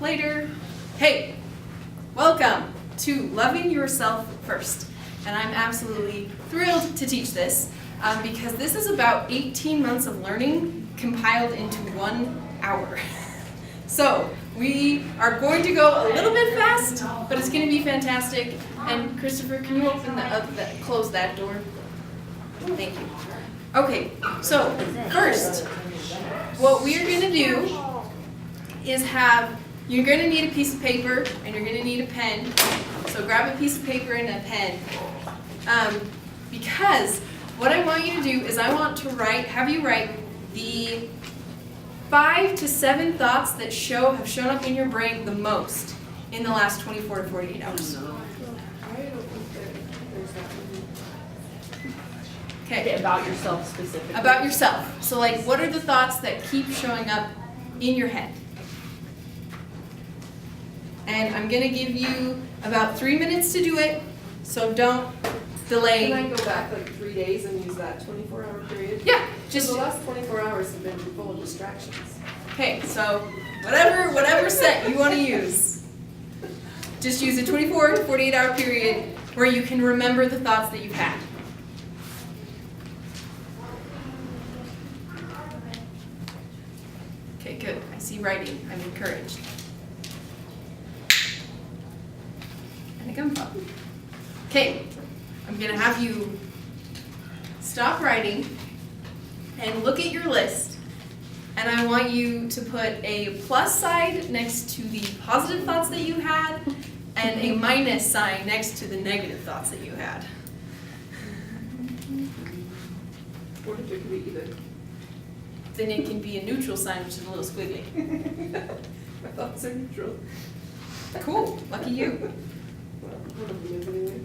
Later. Hey, welcome to Loving Yourself First. And I'm absolutely thrilled to teach this because this is about 18 months of learning compiled into 1 hour. So we are going to go a little bit fast, but it's going to be fantastic. And Christopher, can you open close that door? Thank you. Okay, so first, what we are going to do is you're going to need a piece of paper and you're going to need a pen. So grab a piece of paper and a pen. Because what I want you to do is I want to have you write the 5 to 7 thoughts that have shown up in your brain the most in the last 24 to 48 hours. Okay. About yourself specifically. About yourself. So like, what are the thoughts that keep showing up in your head? And I'm going to give you about 3 minutes to do it, so don't delay. Can I go back like 3 days and use that 24-hour period? Yeah, Just the last 24 hours have been full of distractions. Okay, so whatever set you want to use, just use a 24 to 48-hour period where you can remember the thoughts that you've had. Okay, good. I see writing. I'm encouraged. And a gum pop. Okay, I'm going to have you stop writing and look at your list. And I want you to put a plus sign next to the positive thoughts that you had and a minus sign next to the negative thoughts that you had. Or it could be either. Then it can be a neutral sign, which is a little squiggly. My thoughts are neutral. Cool, lucky you. Well, one of them is anyway.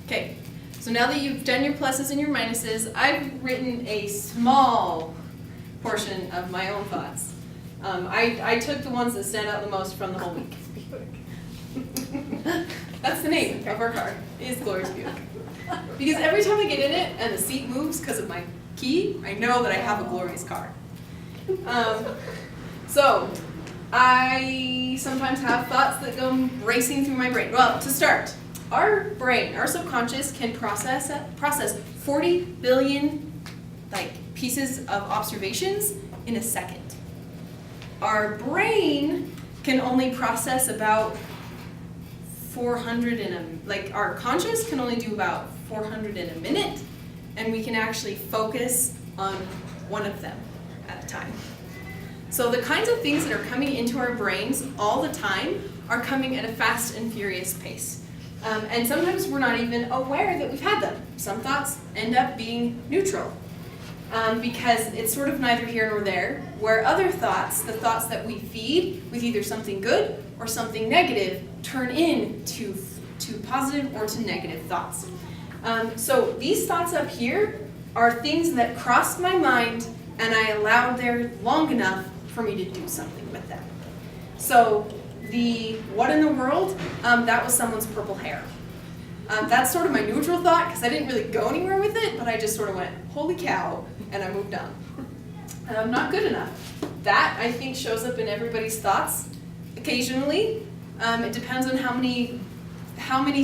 Okay, so now that you've done your pluses and your minuses, I've written a small portion of my own thoughts. I took the ones that stand out the most from the whole week. That's the name of our car, is Glorious Buick. Because every time I get in it and the seat moves because of my key, I know that I have a glorious car. So I sometimes have thoughts that go racing through my brain. Well, to start, our brain, our subconscious can process 40 billion pieces of observations in a second. Our brain can only process about 400 our conscious can only do about 400 in a minute, and we can actually focus on one of them at a time. So the kinds of things that are coming into our brains all the time are coming at a fast and furious pace. And sometimes we're not even aware that we've had them. Some thoughts end up being neutral because it's sort of neither here nor there, where other thoughts, the thoughts that we feed with either something good or something negative, turn into positive or to negative thoughts. So these thoughts up here are things that crossed my mind and I allowed there long enough for me to do something with them. So the what in the world, that was someone's purple hair. That's sort of my neutral thought because I didn't really go anywhere with it, but I just sort of went, holy cow, and I moved on. And I'm not good enough. That, I think, shows up in everybody's thoughts occasionally. It depends on how many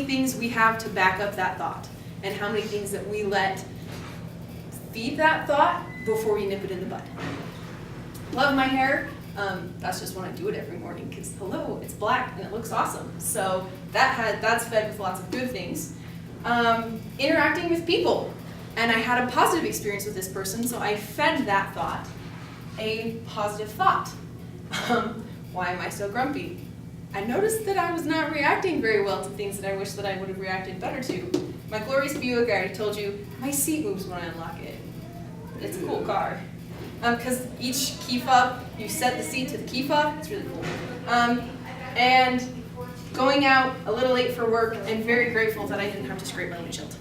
things we have to back up that thought and how many things that we let feed that thought before we nip it in the bud. Love my hair. That's just when I do it every morning because, hello, it's black and it looks awesome. So that's fed with lots of good things. Interacting with people. And I had a positive experience with this person, so I fed that thought a positive thought. Why am I so grumpy? I noticed that I was not reacting very well to things that I wish that I would have reacted better to. My Glorious Buick, I already told you, my seat moves when I unlock it. It's a cool car. Because each key fob, you set the seat to the key fob, it's really cool. And going out a little late for work, and very grateful that I didn't have to scrape my windshield.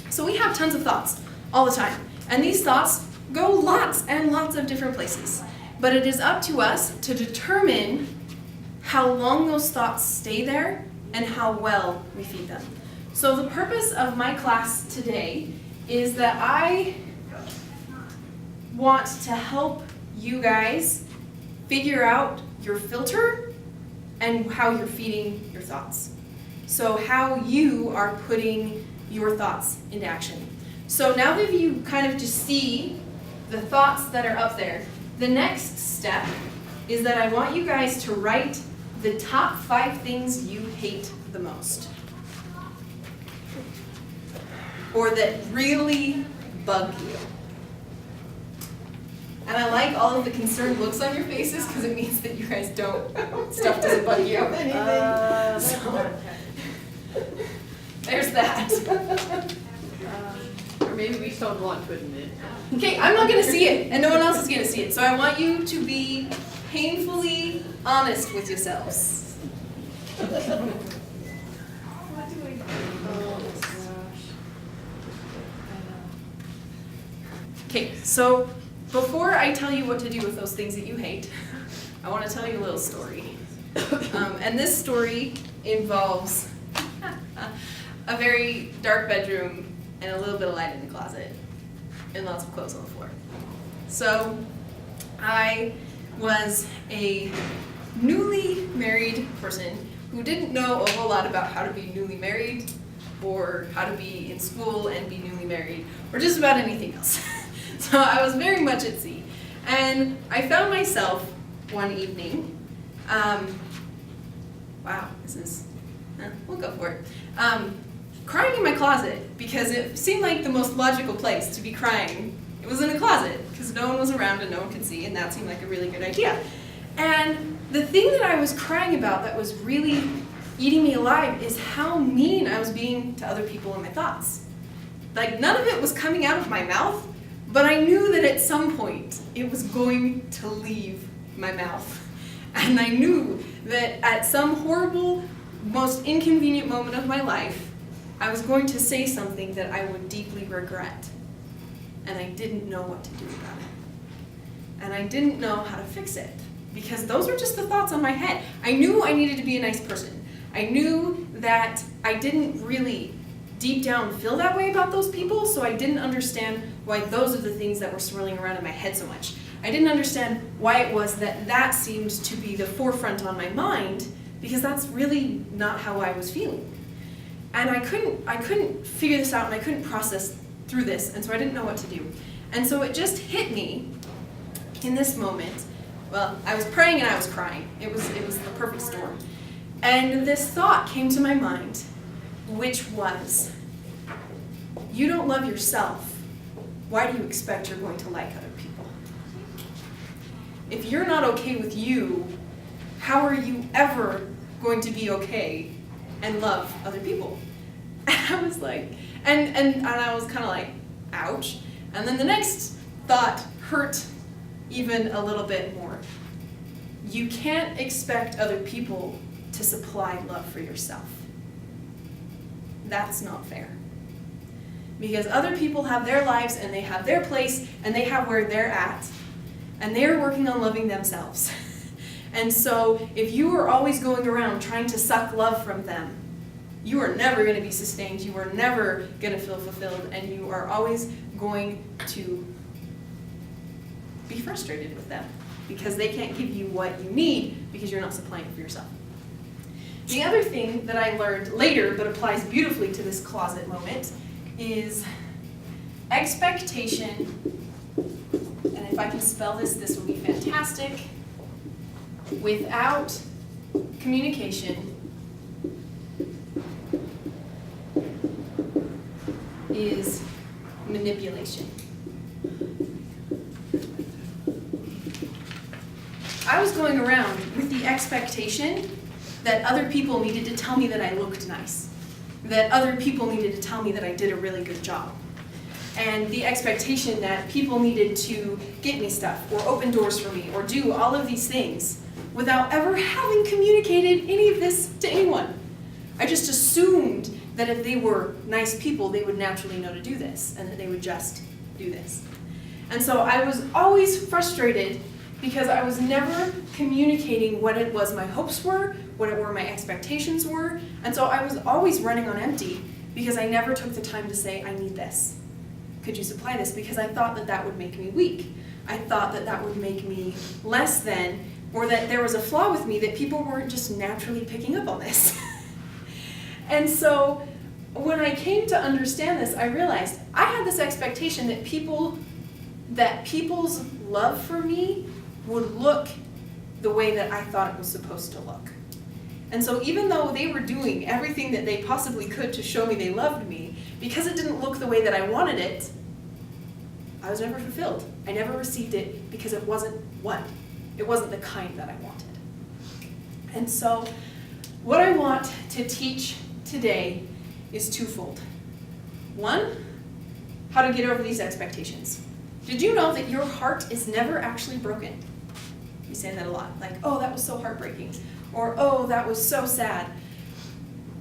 So we have tons of thoughts all the time. And these thoughts go lots and lots of different places. But it is up to us to determine how long those thoughts stay there and how well we feed them. So the purpose of my class today is that I want to help you guys figure out your filter and how you're feeding your thoughts. So how you are putting your thoughts into action. So now that you kind of just see the thoughts that are up there, the next step is that I want you guys to write the top 5 things you hate the most. Or that really bug you. And I like all of the concerned looks on your faces because it means that you guys don't, stuff doesn't bug you. So, there's that. Or maybe we just don't want to admit. Okay, I'm not gonna see it, and no one else is gonna see it. So I want you to be painfully honest with yourselves. Okay, so before I tell you what to do with those things that you hate, I want to tell you a little story. And this story involves a very dark bedroom and a little bit of light in the closet and lots of clothes on the floor. So I was a newly married person who didn't know a whole lot about how to be newly married or how to be in school and be newly married or just about anything else. So I was very much at sea. And I found myself one evening, wow, this is, we'll go for it, crying in my closet because it seemed like the most logical place to be crying. It was in a closet because no one was around and no one could see, and that seemed like a really good idea. And the thing that I was crying about that was really eating me alive is how mean I was being to other people in my thoughts. Like, none of it was coming out of my mouth, but I knew that at some point it was going to leave my mouth. And I knew that at some horrible, most inconvenient moment of my life, I was going to say something that I would deeply regret. And I didn't know what to do about it. And I didn't know how to fix it, because those were just the thoughts on my head. I knew I needed to be a nice person. I knew that I didn't really deep down feel that way about those people, so I didn't understand why those are the things that were swirling around in my head so much. I didn't understand why it was that that seemed to be the forefront on my mind, because that's really not how I was feeling. And I couldn't figure this out, and I couldn't process through this, and so I didn't know what to do. And so it just hit me in this moment. Well, I was praying and I was crying. It was the perfect storm. And this thought came to my mind, which was, you don't love yourself. Why do you expect you're going to like other people? If you're not okay with you, how are you ever going to be okay and love other people? And I was like, and I was kind of like, ouch. And then the next thought hurt even a little bit more. You can't expect other people to supply love for yourself. That's not fair. Because other people have their lives and they have their place and they have where they're at, and they're working on loving themselves. And so if you are always going around trying to suck love from them, you are never going to be sustained, you are never going to feel fulfilled, and you are always going to be frustrated with them because they can't give you what you need because you're not supplying it for yourself. The other thing that I learned later, but applies beautifully to this closet moment, is expectation, and if I can spell this, this will be fantastic, without communication is manipulation. I was going around with the expectation that other people needed to tell me that I looked nice, that other people needed to tell me that I did a really good job, and the expectation that people needed to get me stuff or open doors for me or do all of these things without ever having communicated any of this to anyone. I just assumed that if they were nice people, they would naturally know to do this and that they would just do this. And so I was always frustrated because I was never communicating what it was my hopes were, what it were my expectations were, and so I was always running on empty because I never took the time to say, I need this. Could you supply this? Because I thought that that would make me weak. I thought that that would make me less than or that there was a flaw with me, that people weren't just naturally picking up on this. And so when I came to understand this, I realized I had this expectation that people's love for me would look the way that I thought it was supposed to look. And so even though they were doing everything that they possibly could to show me they loved me, because it didn't look the way that I wanted it, I was never fulfilled. I never received it because it wasn't the kind that I wanted. And so what I want to teach today is twofold. One, how to get over these expectations. Did you know that your heart is never actually broken? We say that a lot, like, oh, that was so heartbreaking, or oh, that was so sad.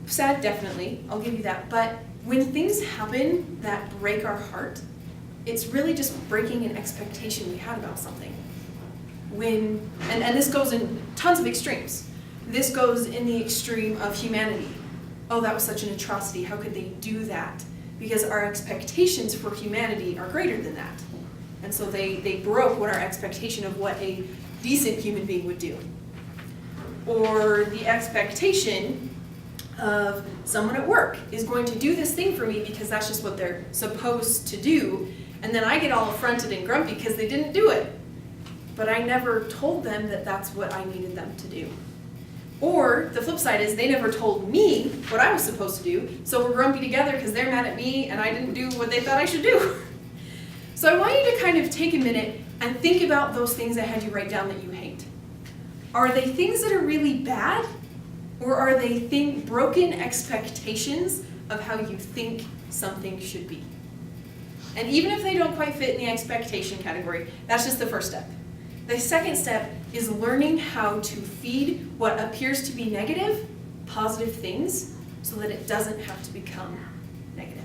Sad, definitely, I'll give you that, but when things happen that break our heart, it's really just breaking an expectation we had about something. And this goes in tons of extremes. This goes in the extreme of humanity. Oh, that was such an atrocity, how could they do that? Because our expectations for humanity are greater than that. And so they broke what our expectation of what a decent human being would do. Or the expectation of someone at work is going to do this thing for me because that's just what they're supposed to do, and then I get all affronted and grumpy because they didn't do it. But I never told them that that's what I needed them to do. Or the flip side is they never told me what I was supposed to do, so we're grumpy together because they're mad at me and I didn't do what they thought I should do. So I want you to kind of take a minute and think about those things I had you write down that you hate. Are they things that are really bad? Or are they broken expectations of how you think something should be? And even if they don't quite fit in the expectation category, that's just the first step. The second step is learning how to feed what appears to be negative, positive things, so that it doesn't have to become negative.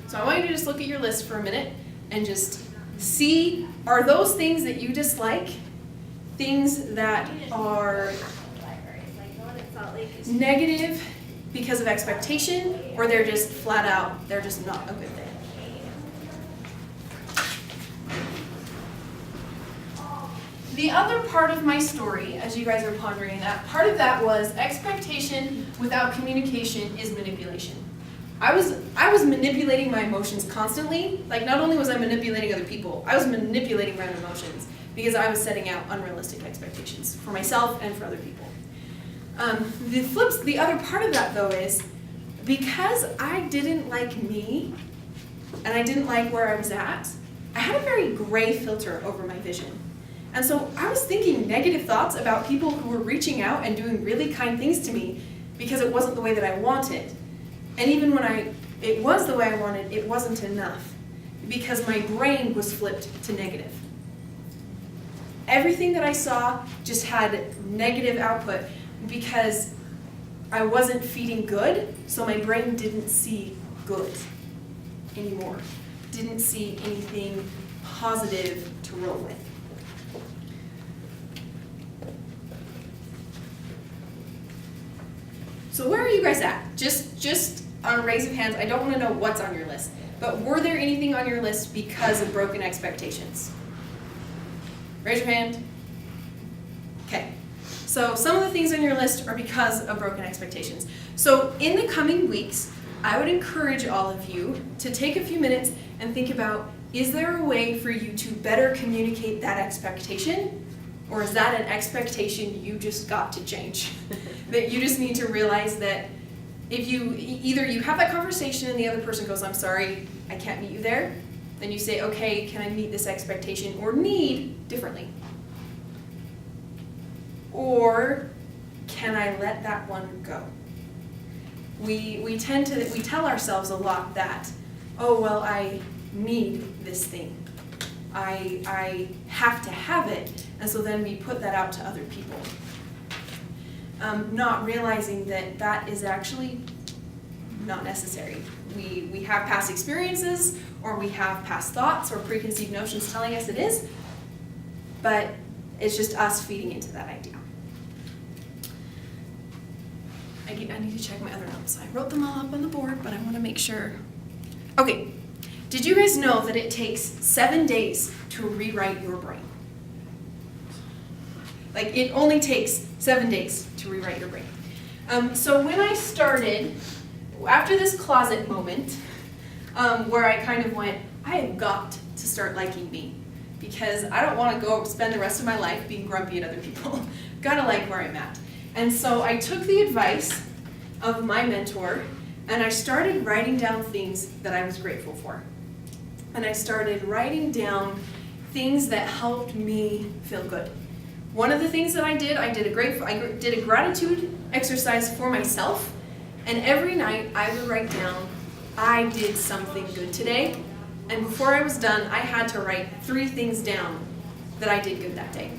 So I want you to just look at your list for a minute and just see, are those things that you dislike things that are negative because of expectation, or they're just flat out, they're just not a good thing? The other part of my story, as you guys are pondering that, part of that was expectation without communication is manipulation. I was manipulating my emotions constantly. Like, not only was I manipulating other people, I was manipulating my own emotions because I was setting out unrealistic expectations for myself and for other people. The other part of that, though, is because I didn't like me and I didn't like where I was at, I had a very gray filter over my vision. And so I was thinking negative thoughts about people who were reaching out and doing really kind things to me because it wasn't the way that I wanted. And even when it was the way I wanted, it wasn't enough because my brain was flipped to negative. Everything that I saw just had negative output because I wasn't feeding good, so my brain didn't see good anymore. Didn't see anything positive to roll with. So where are you guys at? Just on a raise of hands, I don't want to know what's on your list, but were there anything on your list because of broken expectations? Raise your hand. Okay. So some of the things on your list are because of broken expectations. So in the coming weeks, I would encourage all of you to take a few minutes and think about, is there a way for you to better communicate that expectation? Or is that an expectation you just got to change? That you just need to realize that if either you have that conversation and the other person goes, I'm sorry, I can't meet you there, then you say, okay, can I meet this expectation or need differently? Or can I let that one go? We tell ourselves a lot that, oh, well, I need this thing. I have to have it, and so then we put that out to other people. Not realizing that that is actually not necessary. We have past experiences, or we have past thoughts or preconceived notions telling us it is, but it's just us feeding into that idea. I need to check my other notes. I wrote them all up on the board, but I want to make sure. Okay, did you guys know that it takes 7 days to rewrite your brain? Like, it only takes 7 days to rewrite your brain. So when I started, after this closet moment, where I kind of went, I have got to start liking me, because I don't want to go spend the rest of my life being grumpy at other people. Gotta like where I'm at. And so I took the advice of my mentor, and I started writing down things that I was grateful for. And I started writing down things that helped me feel good. One of the things that I did a gratitude exercise for myself, and every night I would write down, I did something good today, and before I was done, I had to write 3 things down that I did good that day.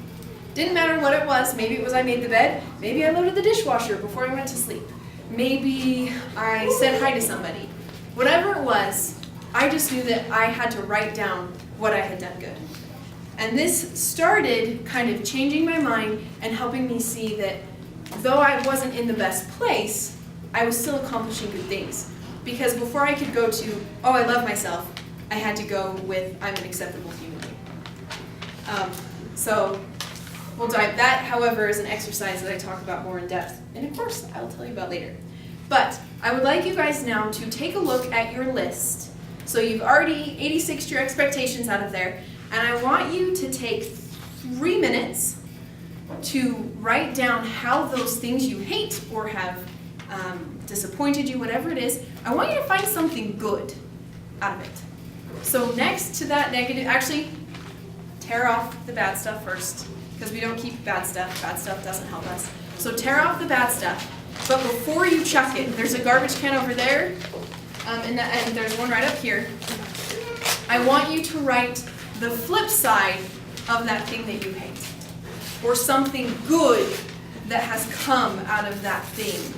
Didn't matter what it was. Maybe it was I made the bed, maybe I loaded the dishwasher before I went to sleep, maybe I said hi to somebody. Whatever it was, I just knew that I had to write down what I had done good. And this started kind of changing my mind and helping me see that though I wasn't in the best place, I was still accomplishing good things. Because before I could go to, oh, I love myself, I had to go with, I'm an acceptable human being. So that, however, is an exercise that I talk about more in depth. And of course, I'll tell you about later. But I would like you guys now to take a look at your list. So you've already 86'd your expectations out of there. And I want you to take 3 minutes to write down how those things you hate or have disappointed you, whatever it is, I want you to find something good out of it. So next to that negative, actually, tear off the bad stuff first, because we don't keep bad stuff. Bad stuff doesn't help us. So tear off the bad stuff, but before you chuck it, there's a garbage can over there, and there's one right up here. I want you to write the flip side of that thing that you hate, or something good that has come out of that thing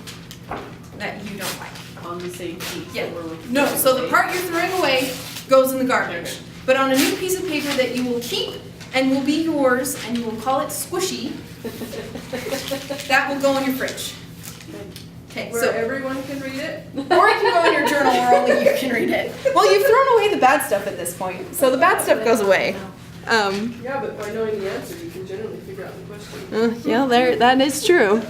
that you don't like. On the same sheet. Yeah. that we're No, so the okay. part you're throwing away goes in the garbage. But on a new piece of paper that you will keep and will be yours, and you will call it squishy, that will go in your fridge. Okay, Where so, everyone can read it? or it can go in your journal where only you can read it. Well, you've thrown away the bad stuff at this point, so the bad stuff goes away. Yeah, but by knowing the answer, you can generally figure out the question. Yeah, that is true.